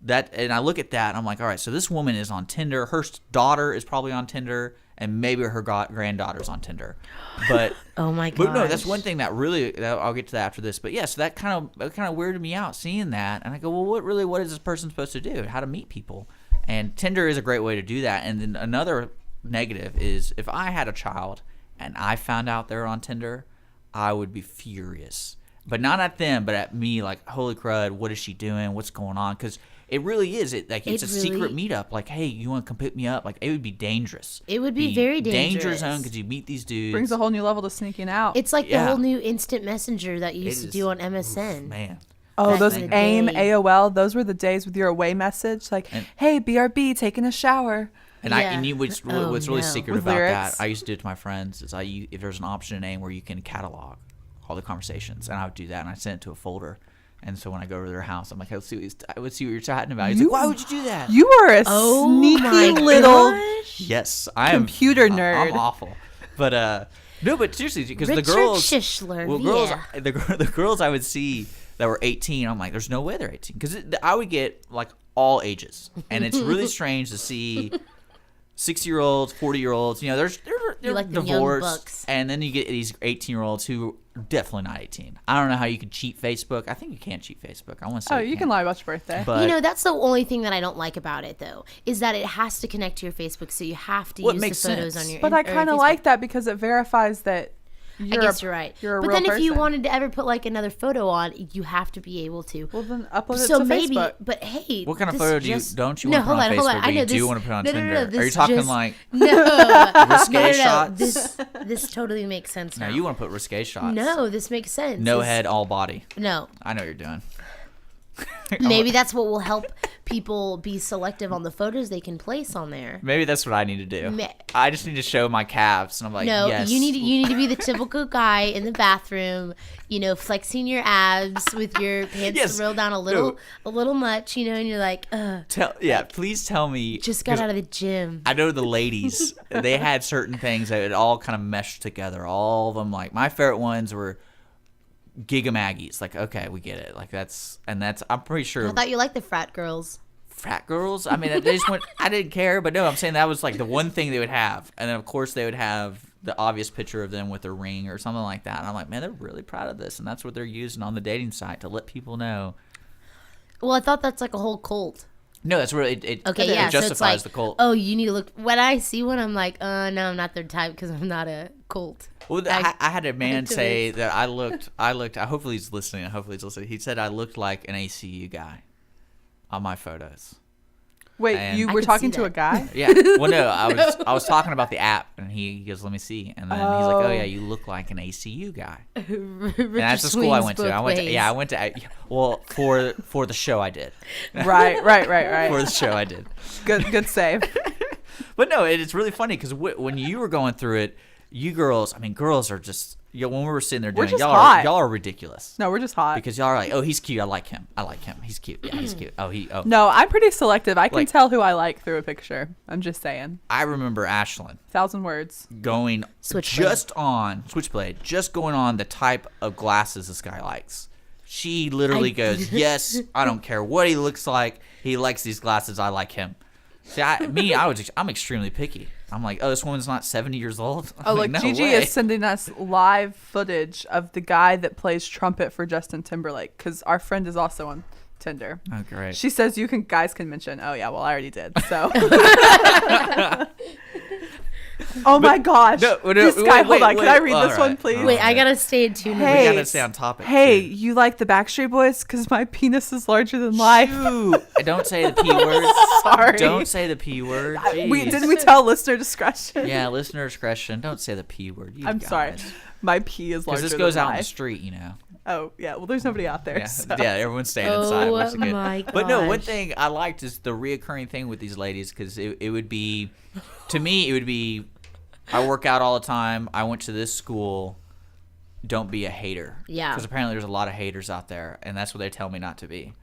And I look at that and I'm like, all right, so this woman is on Tinder. Her daughter is probably on Tinder, and maybe her granddaughter's on Tinder. But oh my god! But no, that's one thing that I'll get to that after this. But yeah, so that kind of weirded me out seeing that, and I go, well, what is this person supposed to do? How to meet people? And Tinder is a great way to do that. And then another negative is if I had a child and I found out they're on Tinder, I would be furious. But not at them, but at me. Like, holy crud, what is she doing? What's going on? Because it really is. It's a secret meetup. Like, hey, you want to come pick me up? Like, it would be dangerous. It would be very dangerous. Danger zone because you meet these dudes. Brings a whole new level to sneaking out. It's like the whole new instant messenger that you used to do on MSN. Man. Oh, those AIM, AOL, those were the days with your away message. Like, hey, BRB, taking a shower. And what's really secret with about lyrics. that, I used to do it to my friends, is if there's an option in AIM where you can catalog all the conversations, and I would do that, and I sent it to a folder. And so when I go over to their house, I'm like, let's see what you're chatting about. He's like, why would you do that? You are a sneaky little yes, I am computer nerd. I'm awful, but no, but seriously, because the girls I would see that were 18, I'm like, there's no way they're 18, because I would get like all ages, and it's really strange to see 60-year-olds, 40-year-olds. They're like the young divorced, bucks. and then you get these 18-year-olds who are definitely not 18. I don't know how you could cheat Facebook. I think you can cheat Facebook. I want to say. Oh, you can lie about your birthday. But that's the only thing that I don't like about it, though, is that it has to connect to your Facebook, so you have to use the photos on your. But I kind of like that because it verifies that. I guess you're right. You're a but real then if you person. wanted to ever put like another photo on, you have to be able to. Well, then upload it So to maybe, Facebook. but hey, what kind of this photo just- don't you want to put on Facebook? I know but you do want to put on Tinder? No, Are you this talking just- like no risque shots? This totally makes sense now. No, you want to put risque shots. No, this makes sense. No head, all body. No. I know what you're doing. Maybe that's what will help people be selective on the photos they can place on there. Maybe that's what I need to do. I just need to show my calves, and I'm like, No, yes. you need to be the typical guy in the bathroom, flexing your abs with your pants Yes. rolled down a little much, and you're like, Please tell me. just got out of the gym. I know the ladies, they had certain things that it all kind of meshed together. All of them, like my favorite ones were Giga Maggies. Like, okay, we get it. Like that's I'm pretty sure. I thought you liked the frat girls. Frat girls. I mean, they just went. I didn't care, but no, I'm saying that was like the one thing they would have, and then of course they would have the obvious picture of them with a ring or something like that. And I'm like, man, they're really proud of this, and that's what they're using on the dating site to let people know. Well, I thought that's like a whole cult. No, that's really it. Okay, it yeah, so justifies it's like, the cult. oh, you need to look. When I see one, I'm like, no, I'm not their type because I'm not a cult. Well, I had a man activist. say that I looked. Hopefully he's listening. He said I looked like an ACU guy on my photos. Wait, And- you I were could talking see to a that. guy? Yeah. Well, no, I was talking about the app, and he goes, "Let me see," and then he's like, "Oh yeah, you look like an ACU guy." And that's the school I went to. I went to. Well, for the show I did. Right. For the show I did. Good save. But no, it's really funny because when you were going through it, you girls, I mean, girls are just, when we were sitting there We're doing it, just y'all hot. are ridiculous. No, we're just hot. Because y'all are like, oh, he's cute. I like him. He's cute. Yeah, he's cute. Oh. No, I'm pretty selective. I can Like- tell who I like through a picture. I'm just saying. I remember Ashlyn 1,000 words. going Switchblade. Switchblade, just going on the type of glasses this guy likes. She literally goes, yes, I don't care what he looks like. He likes these glasses. I like him. See, I'm extremely picky. I'm like, oh, this woman's not 70 years old. Oh, I'm look, no Gigi way. is sending us live footage of the guy that plays trumpet for Justin Timberlake because our friend is also on Tinder. Oh, great. She says guys can mention. Oh yeah, well I already did. So. Oh my gosh! This guy. Hold on. Can I read this one, please? Wait, I gotta stay in tune. Hey, we gotta stay on topic. Hey, too. you like the Backstreet Boys? Because my penis is larger than life. Shoot. Don't say the P word. Sorry. Don't say the P word. Didn't Jeez. we tell listener discretion? Yeah, listener discretion. Don't say the P word. You I'm sorry. guys. My pee is larger Because this goes than out in the life. street, you know. Oh yeah. Well, there's nobody out there. Yeah, So. yeah, everyone's staying inside, which is good. my But no, one gosh. thing I liked is the reoccurring thing with these ladies because it would be, to me, it would be, I work out all the time. I went to this school. Don't be a hater. Yeah. Because apparently there's a lot of haters out there, and that's what they tell me not to be.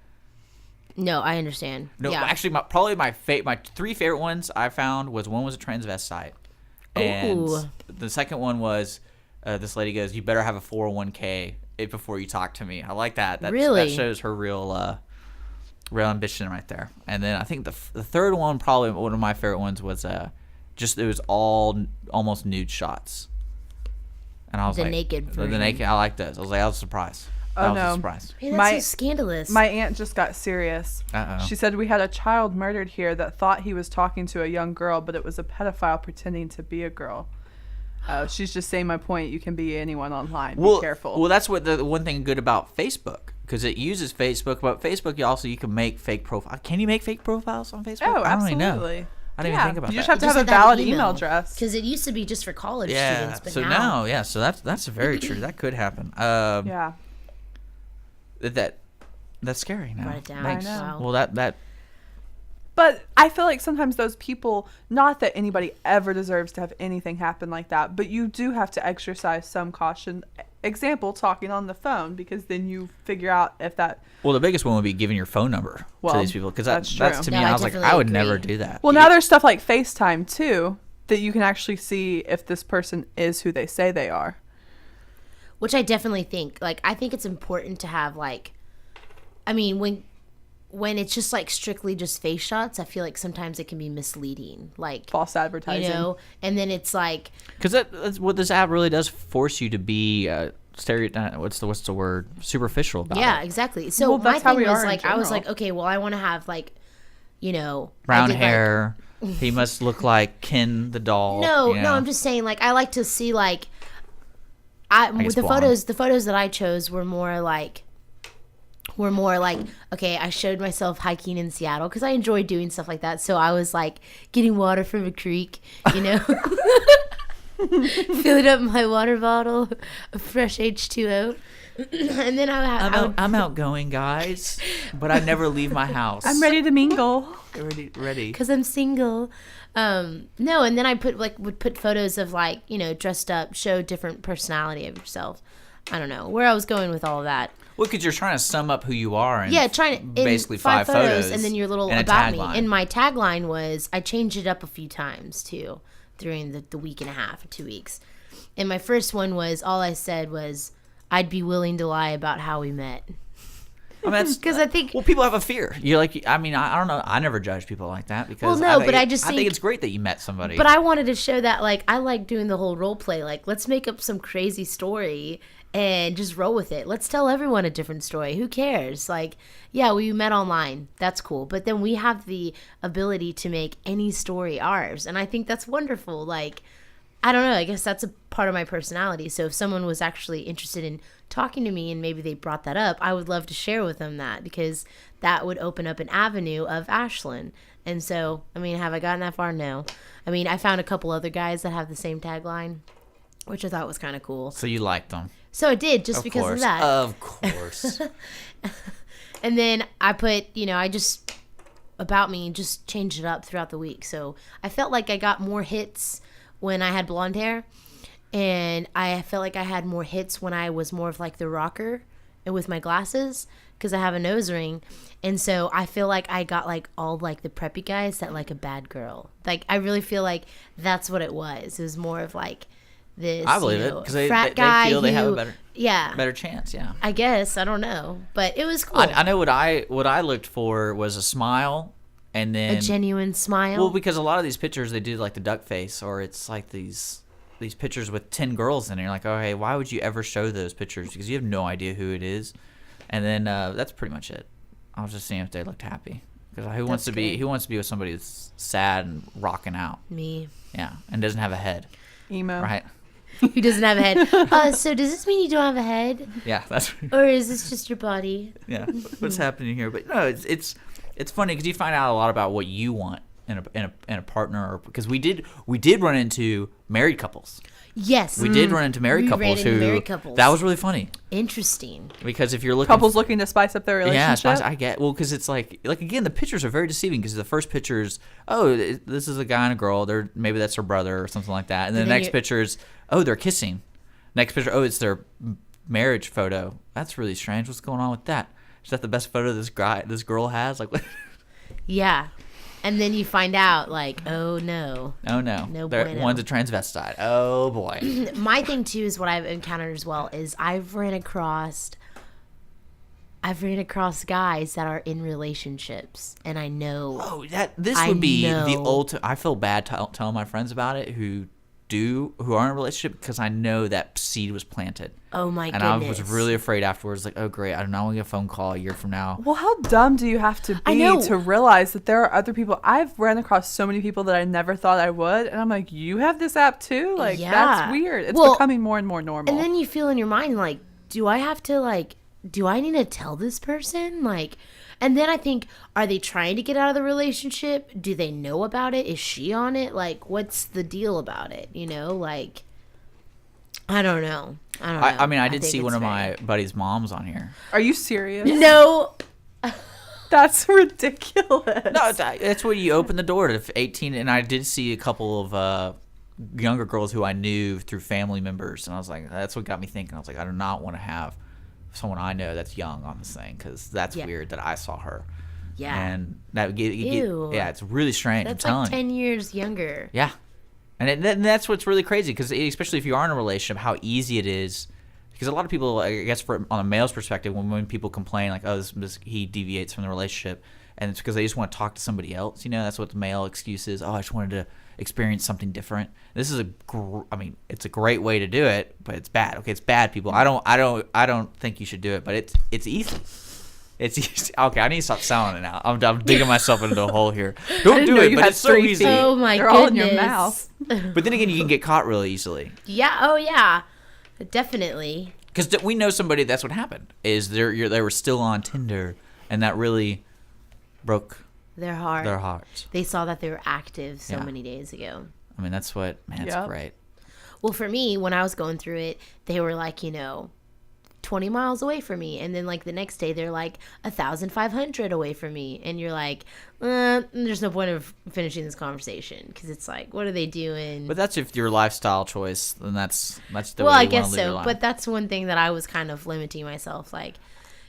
No, I understand. No, yeah. actually, my three favorite ones I found was one was a transvestite, and Ooh. the second one was this lady goes, "You better have a 401k before you talk to me." I like that. That Really? shows her real ambition right there. And then I think the third one, probably one of my favorite ones, was it was all almost nude shots, and I was The like, naked the version. naked. I like those. I was like, I was surprised. I Oh, was no. surprised. Hey, that's My- so scandalous. My aunt just got serious. Uh-oh. She said we had a child murdered here that thought he was talking to a young girl, but it was a pedophile pretending to be a girl. She's just saying my point. You can be anyone online. Be careful. Well, that's what the one thing good about Facebook, because it uses Facebook. But Facebook, you can make fake profiles. Can you make fake profiles on Facebook? oh, I don't even know. absolutely. I didn't even think about you just that. have to You have a just valid an email address. Because it used to be just for college Yeah. students, but So now yeah. So that's very true. That could happen. Yeah. That's scary. Now. Write it down. Thanks. I know. Well, that But I feel like sometimes those people, not that anybody ever deserves to have anything happen like that, but you do have to exercise some caution. Example, talking on the phone, because then you figure out if that. well, the biggest one would be giving your phone number to Well, these people, because that's that's true. to me. No, I I was like, definitely I would agree. never do that. Well, now there's stuff like FaceTime too, that you can actually see if this person is who they say they are. which I definitely think. Like, I think it's important to have I mean, when it's just strictly just face shots, I feel like sometimes it can be misleading. Like, False advertising. you know, and then it's like, Because that's what this app really does, force you to be what's the word, superficial about yeah, it. exactly. So Well, my that's how thing we was are in I was general. like, okay, well, I want to have I Brown did, hair. He must look like Ken the doll. No, you no, know? I'm just saying I like to see with guess the blonde. photos that I chose were more like okay, I showed myself hiking in Seattle because I enjoy doing stuff like that. So I was getting water from a creek, you know, filling up my water bottle of fresh H2O, and then I'm outgoing, guys, but I never leave my house. I'm ready to mingle. Ready. because I'm single. No, and then I would put photos of dressed up, show different personality of yourself. I don't know where I was going with all of that. Well, because you're trying to sum up who you are. And Yeah, trying to in basically five photos, and then your little and a about me. tagline. And my tagline was I changed it up a few times too during the week and a half or 2 weeks. And my first one was all I said was I'd be willing to lie about how we met. I mean, that's Because I think well, people have a fear. You're like, I mean, I don't know. I never judge people like that because Well, no, but I just think think- it's great that you met somebody. But I wanted to show that I like doing the whole role play. Let's make up some crazy story and just roll with it. Let's tell everyone a different story. Who cares? Yeah, we met online. That's cool. But then we have the ability to make any story ours. And I think that's wonderful. I don't know. I guess that's a part of my personality. So if someone was actually interested in talking to me and maybe they brought that up, I would love to share with them that because that would open up an avenue of Ashlyn. And so, I mean, have I gotten that far? No. I mean, I found a couple other guys that have the same tagline, which I thought was kind of cool. so you liked them, So I did just of because course. of that. Of course. And then I put, I just about me and just changed it up throughout the week. So I felt like I got more hits when I had blonde hair, and I felt like I had more hits when I was more of like the rocker and with my glasses, because I have a nose ring. And so I feel like I got like all like the preppy guys that like a bad girl. Like I really feel like that's what it was. It was more of like this, I believe it, because they guy feel they have who- a yeah, better chance. Yeah. I guess, I don't know, but it was cool. I know what I looked for was a smile, and then A genuine smile. Well, because a lot of these pictures they do like the duck face, or it's like these pictures with 10 girls in it. You're like, oh hey, why would you ever show those pictures? Because you have no idea who it is. And then that's pretty much it. I was just seeing if they looked happy. Because who wants to be with somebody that's sad and rocking out? Me. Yeah, and doesn't have a head, Emo. right? Who doesn't have a head. So does this mean you don't have a head? Yeah, that's Or is this just your body? yeah. What's happening here? But no, it's funny because you find out a lot about what you want in a partner. Or, because we did run into married couples. Yes. We did run into married We couples ran into who married couples. that was really funny Interesting. because if you're looking Couples looking to spice up their relationship. yeah, I get because it's like again the pictures are very deceiving because the first pictures this is a guy and a girl, maybe that's her brother or something like that, and then the then next pictures they're kissing, next picture it's their marriage photo. That's really strange. What's going on with that? Is that the best photo this girl has? Like Yeah. And then you find out, like, oh no. oh no, No They're- bueno. one's a transvestite. Oh boy. My thing too is what I've encountered as well is I've ran across guys that are in relationships, and I know. Oh, this I would be the know. ultimate. I feel bad telling my friends about it who are in a relationship because I know that seed was planted. Oh my And goodness. I was really afraid afterwards, like, oh great, I don't want to get a phone call a year from now. Well, how dumb do you have to I be know. to realize that there are other people? I've ran across so many people that I never thought I would, and I'm like, you have this app too? Like, Yeah. that's weird. It's Well, becoming more and more normal. And then you feel in your mind like, do I need to tell this person? Like, and then I think, are they trying to get out of the relationship? Do they know about it? Is she on it? Like, what's the deal about it? You know, like, I don't know. I mean, I did think see one it's of very- my buddy's moms on here. Are you serious? No. That's ridiculous. No, that's where you open the door to 18. And I did see a couple of younger girls who I knew through family members, and I was like, that's what got me thinking. I was like, I do not want to have someone I know that's young on this thing because that's Yeah. weird that I saw her. Yeah. And that Ew. yeah, it's really strange. That's I'm telling like 10 years younger. Yeah, and that's what's really crazy because especially if you are in a relationship, how easy it is. Because a lot of people, I guess, on a male's perspective, when people complain like, "Oh, he deviates from the relationship," and it's because they just want to talk to somebody else. You know, that's what the male excuse is. Oh, I just wanted to experience something different. This is it's a great way to do it, but it's bad. Okay, it's bad, people. I don't think you should do it, but it's easy. It's easy. Okay, I need to stop selling it now. I'm digging myself into a hole here. Don't didn't do know it, you but had it's so 3 easy. feet. Oh my They're goodness. all in your mouth. But then again, you can get caught really easily. Yeah. Oh yeah. Definitely. Because we know somebody that's what happened is they were still on Tinder, and that really broke Their heart. their hearts. They saw that they were active so Yeah. many days ago. I mean, that's what it's Yep. great. Well, for me, when I was going through it, they were like, 20 miles away from me. And then, like, the next day, they're like 1,500 away from me. And you're like, there's no point of finishing this conversation. Because it's like, what are they doing? But that's if your lifestyle choice, then that's the Well, way I you guess want to live your so. life. But that's one thing that I was kind of limiting myself. Like,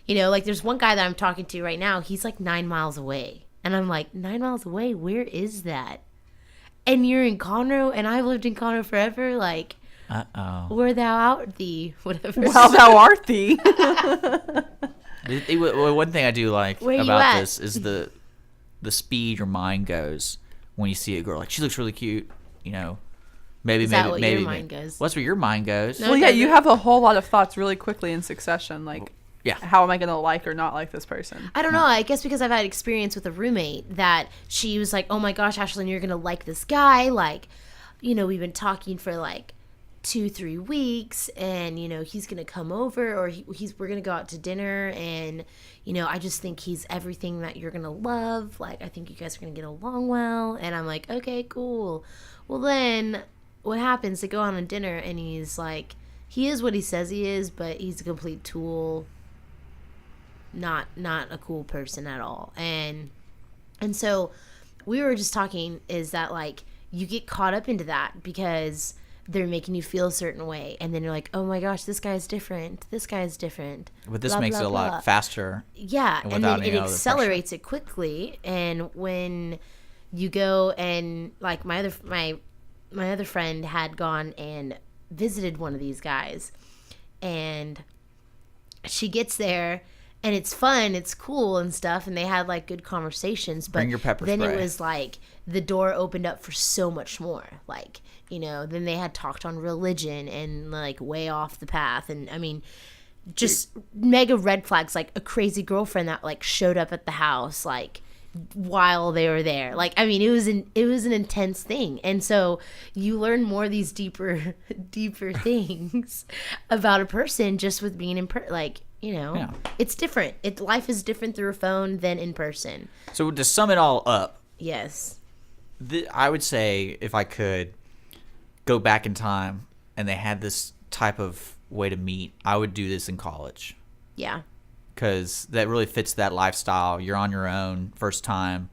like, there's one guy that I'm talking to right now. He's like 9 miles away. And I'm like, 9 miles away? Where is that? And you're in Conroe, and I've lived in Conroe forever. Like, where thou art thee, whatever. Well, thou art thee. One thing I do like Where you about at? this is the speed your mind goes when you see a girl. Like, she looks really cute, Maybe, Is that what your mind goes? Well, that's where your mind goes. No. Well, yeah, doesn't. you have a whole lot of thoughts really quickly in succession. Like, Yeah. how am I going to like or not like this person? I don't know. I guess because I've had experience with a roommate that she was like, oh my gosh, Ashlyn, you're going to like this guy. Like, we've been talking for like 2-3 weeks, and he's gonna come over, or we're gonna go out to dinner, and I just think he's everything that you're gonna love. Like, I think you guys are gonna get along well. And I'm like, okay, cool. Well, then what happens? They go out on dinner, and he's like, he is what he says he is, but he's a complete tool. Not a cool person at all. And And so we were just talking is that like you get caught up into that because they're making you feel a certain way. And then you're like, oh my gosh, this guy's different. This guy's different. But this Blah, makes blah, it a lot blah. faster. Yeah. And without then any it other accelerates it quickly. And when you go and like my other friend had gone and visited one of these guys, and she gets there and it's fun, it's cool and stuff, and they had like good conversations, but Bring your pepper then spray. it was like the door opened up for so much more, like, you know, then they had talked on religion and like way off the path. And I mean, just mega red flags, like a crazy girlfriend that like showed up at the house like while they were there. Like, I mean, it was an intense thing. And so you learn more of these deeper things about a person just with being in like, you know, Yeah. it's different. Life is different through a phone than in person. So to sum it all up, Yes. I would say if I could go back in time and they had this type of way to meet, I would do this in college. Yeah. Because that really fits that lifestyle. You're on your own, first time.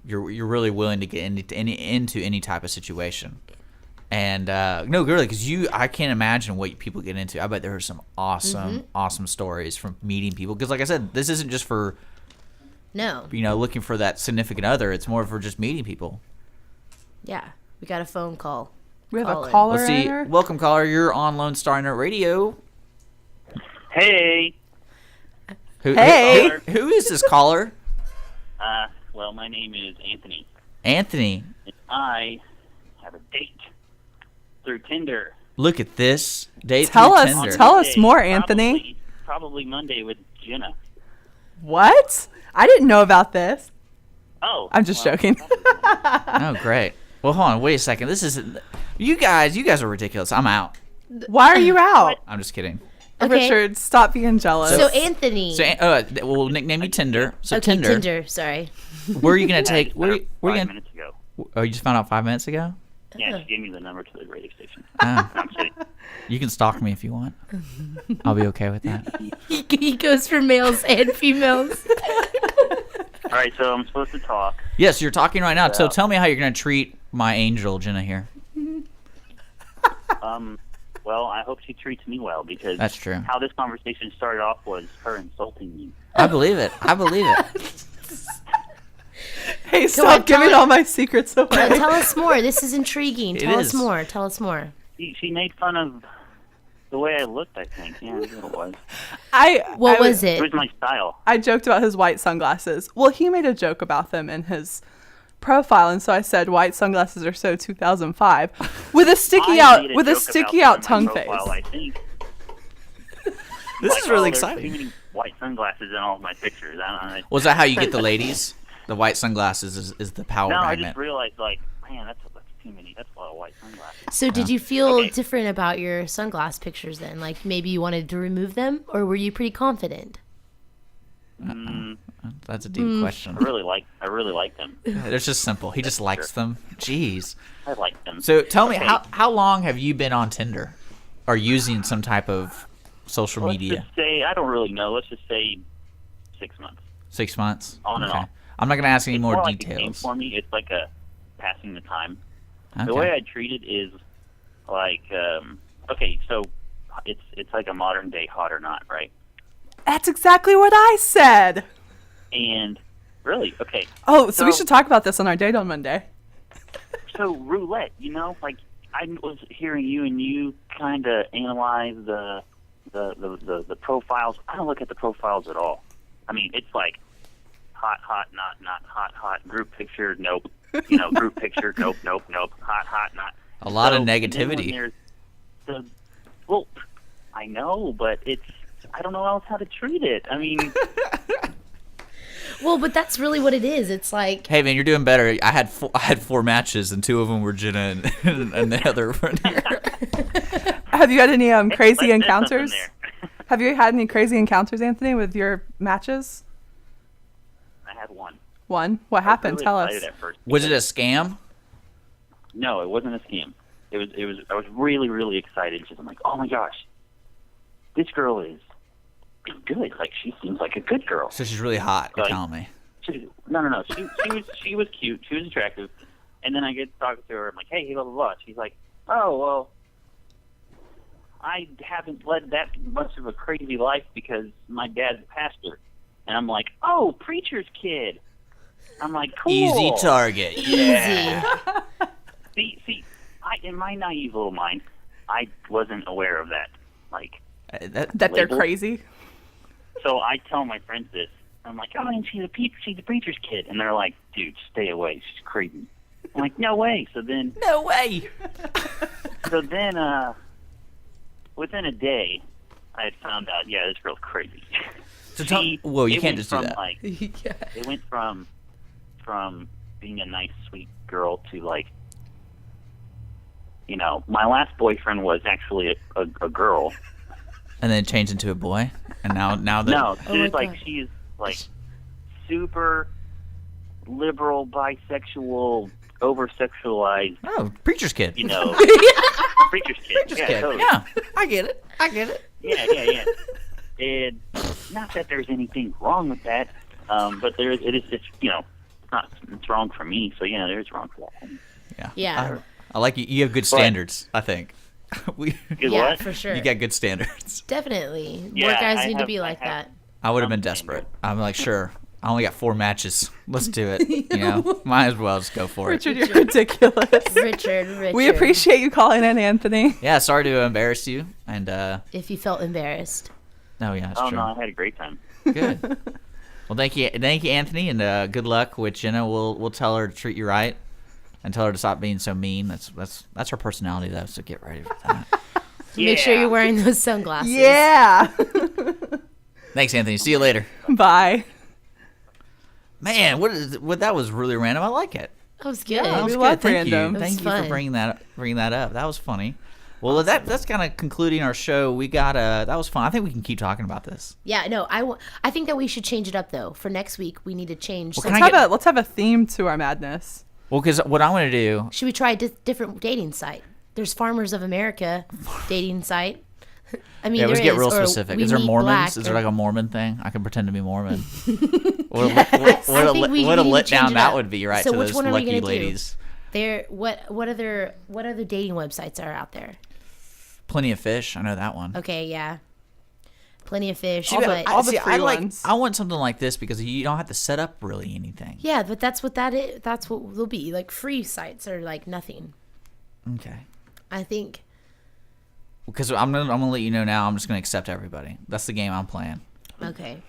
You're really willing to get into any type of situation. And no, really, because I can't imagine what people get into. I bet there are some awesome stories from meeting people. Because like I said, this isn't just for No. looking for that significant other. It's more for just meeting people. Yeah. We got a phone call. We have a Caller. caller. Let's see. in there? Welcome, caller. You're on Lone Star Internet Radio. Hey. Hey. Who is this caller? Well, my name is Anthony. Anthony. And I have a date through Tinder. Look at this. Date Tell through us- Tinder. tell us Monday, more, Anthony. Probably Monday with Jenna. What? I didn't know about this. Oh. I'm just joking. Oh, great. Well, hold on. Wait a second. This isn't. You guys are ridiculous. I'm out. Why are you out? I'm just kidding. Okay. Richard, stop being jealous. So Anthony. So, we'll nickname you Tinder. So okay, Tinder. Sorry. Where are you gonna take? Where are you 5 gonna? minutes ago. Oh, you just found out 5 minutes ago. Yeah, she gave me the number to the radio station. Oh. I'm kidding. You can stalk me if you want. I'll be okay with that. He goes for males and females. All right, so I'm supposed to talk. Yes, you're talking right now. So Yeah. tell me how you're gonna treat my angel Jenna here. Well, I hope she treats me well because That's true. how this conversation started off was her insulting me. I believe it. Hey, on, stop tell giving it- all my secrets away. Tell us more. This is intriguing. It Tell is. us more. Tell us more. She made fun of the way I looked, I think. Yeah, that's what it was. What was It it? was my style. I joked about his white sunglasses. Well, he made a joke about them in his profile, and so I said white sunglasses are so 2005 with a sticky I made a joke sticky about out them in tongue my face. profile, I think. This Like, is really there's exciting. Too many white sunglasses in all of my pictures. I Was that how you get the ladies? The white sunglasses is the power no, I magnet. just realized, like, man, that's too many. That's a lot of white sunglasses. So did you feel Okay. different about your sunglass pictures then? Like maybe you wanted to remove them, or were you pretty confident? That's a deep question. I really like them. They're just simple. He just likes them. Jeez. I like them. So tell me, Okay. how long have you been on Tinder, or using some type of social Let's media? just say, I don't really know. Let's just say 6 months. 6 months. On and off. I'm not gonna ask any It's more like a game details. for me. It's like a passing the time. Okay. The way I treat it is like, okay, so it's like a modern day hot or not, right? That's exactly what I said. And really, okay. Oh, so we So- should talk about this on our date on Monday. So roulette, like I was hearing you and you kind of analyze the profiles. I don't look at the profiles at all. I mean, it's like hot, not hot, group picture, nope. Group picture, nope. Hot, not. A lot of So, and then when negativity. there's well, I know, but I don't know else how to treat it. I mean, Well, but that's really what it is. It's like Hey man, you're doing better. I had 4 matches, and 2 of them were Jenna, and the other one here. Have you had any crazy there's something encounters? there. Have you had any crazy encounters, Anthony, with your matches? I had one. One. What I was happened? really Tell us. excited at first Was it a because- scam? No, it wasn't a scam. It was. I was really, really excited because I'm like, oh my gosh, this girl is good. Like she seems like a good girl. So she's really hot. You're Like- telling me. No. She was cute. She was attractive. And then I get to talk to her. I'm like, hey, blah, blah, blah. She's like, oh, well, I haven't led that much of a crazy life because my dad's a pastor. And I'm like, oh, preacher's kid. I'm like, cool. Easy target. Yeah. See, in my naive little mind, I wasn't aware of that. Like, That they're label. crazy. So I tell my friends this. I'm like, oh, and she's a preacher's kid. And they're like, dude, stay away. She's crazy. I'm like, no way. So then, within a day, I had found out, yeah, this girl's crazy. So you can't just do that. Like, it went from being a nice, sweet girl to like, you know, my last boyfriend was actually a girl. And then it changed into a boy, and now that No, she's like super liberal, bisexual, over-sexualized. Oh, preacher's kid. You know, preacher's kid. Preacher's kid. Totally. Yeah, I get it. Yeah. And not that there's anything wrong with that, but it is just, you know, it's wrong for me. So yeah, there's wrong for that. Yeah. I like you. You have good standards. I think. Good Yeah, what? for sure. You got good standards. Definitely. Yeah, More guys I need to have- be like I have- that. I would have been desperate. I'm like, sure. I only got 4 matches. Let's do it. You know, might as well just go for it. Richard, you're ridiculous. Richard. We appreciate you calling in, Anthony. Yeah, sorry to embarrass you. And If you felt embarrassed. no, yeah, it's Oh true. no, I had a great time. Good. Well, thank you, Anthony, and good luck with Jenna. We'll tell her to treat you right, and tell her to stop being so mean. That's her personality, though. So get ready for that. Make sure you're wearing those sunglasses. Yeah. Thanks, Anthony. See you later. Bye. Man, what that was really random. I like it. That was good. Yeah, That was we good. love Thank random. you. It was Thank you for fun. bringing that up. That was funny. Well, that's kind of concluding our show. We got that was fun. I think we can keep talking about this. Yeah, no, I think that we should change it up though. For next week, we need to change. Well, some- can I get- Let's have a theme to our madness. Well, because what I want to do. Should we try a different dating site? There's Farmers of America dating site. I mean, Yeah, let's there get is, real or specific. We Is there Meet Mormons? Black, Is there or- like a Mormon thing? I can pretend to be Mormon. What I think we a need to letdown change it that up. would be, right? So to which those one are we lucky gonna do? ladies. There, what other dating websites are out there? Plenty of Fish. I know that one. Okay, yeah, Plenty of Fish. All the- but all the free like. ones. I want something like this because you don't have to set up really anything. yeah, but that's what that is. That's what they'll be like. Free sites are like nothing. Okay. I think. Because I'm gonna let you know now. I'm just gonna accept everybody. That's the game I'm playing. Okay.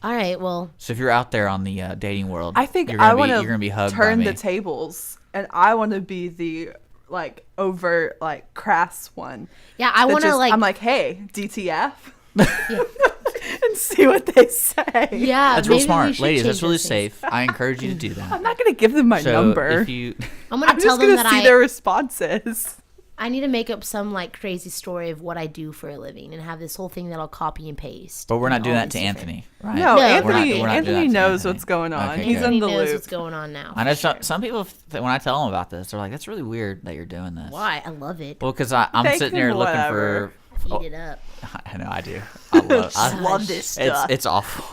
All right. Well, So if you're out there on the dating world, I think you're I gonna want you're gonna be to hugged turn by the me. tables, and I want to be the like overt, like crass one. yeah, I That want to just- like. I'm like, hey, DTF, and see what they say. yeah, That's real maybe we smart, should ladies. change That's really those things. safe. I encourage you to do that. I'm not gonna give them my So number. if you, I'm gonna I'm tell just them gonna that see their responses. I need to make up some like crazy story of what I do for a living and have this whole thing that I'll copy and paste. but we're not and doing all that to these different- Anthony, right? No, No. Anthony. We're not doing Anthony that to knows Anthony. what's going on. Okay, He's good. in He the knows loop. what's going on now. I know for sure. some people when I tell them about this, they're like, "That's really weird that you're doing this." Why? I love it. Well, because I'm Take sitting them there looking whatever. for. Eat it up. I know I do. I Love this It's stuff. it's awful.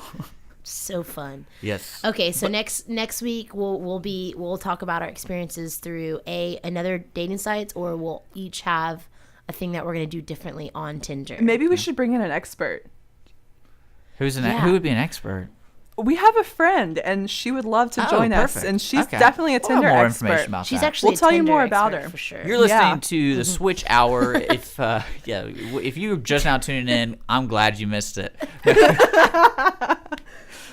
So fun. Yes. Okay, so next week we'll talk about our experiences through another dating sites, or we'll each have a thing that we're gonna do differently on Tinder. Maybe we should bring in an expert. Who's Yeah. who would be an expert? We have a friend, and she would love to Oh, join us, perfect. and she's Okay. definitely a We'll have Tinder more expert. information about She's that. actually. We'll tell you a Tinder more about expert her. for sure. You're listening Yeah. to the Switch Hour. If you're just now tuning in, I'm glad you missed it.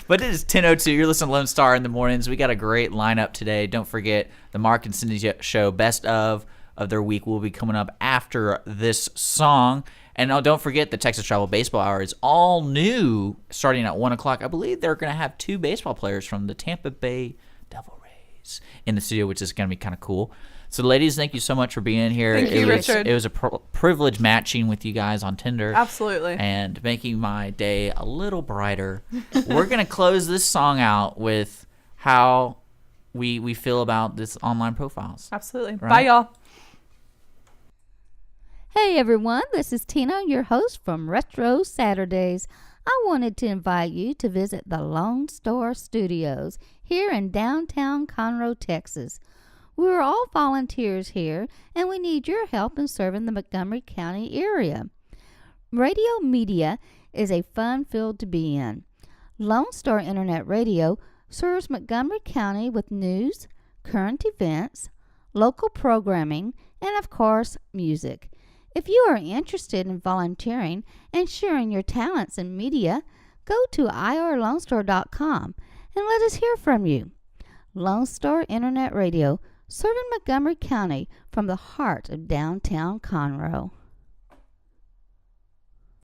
But it is 10:02. You're listening to Lone Star in the mornings. We got a great lineup today. Don't forget the Mark and Cindy show, best of their week, will be coming up after this song. And don't forget the Texas Travel Baseball Hour is all new, starting at 1 o'clock. I believe they're going to have 2 baseball players from the Tampa Bay Devil Rays in the studio, which is going to be kind of cool. So, ladies, thank you so much for being here. Thank you, Richard. It was a privilege matching with you guys on Tinder. Absolutely. And making my day a little brighter. We're going to close this song out with how we feel about this online profiles. Absolutely. Right. Bye, y'all. Hey everyone, this is Tina, your host from Retro Saturdays. I wanted to invite you to visit the Lone Star Studios here in downtown Conroe, Texas. We're all volunteers here, and we need your help in serving the Montgomery County area. Radio media is a fun field to be in. Lone Star Internet Radio serves Montgomery County with news, current events, local programming, and of course, music. If you are interested in volunteering and sharing your talents in media, go to irlonestar.com and let us hear from you. Lone Star Internet Radio, serving Montgomery County from the heart of downtown Conroe.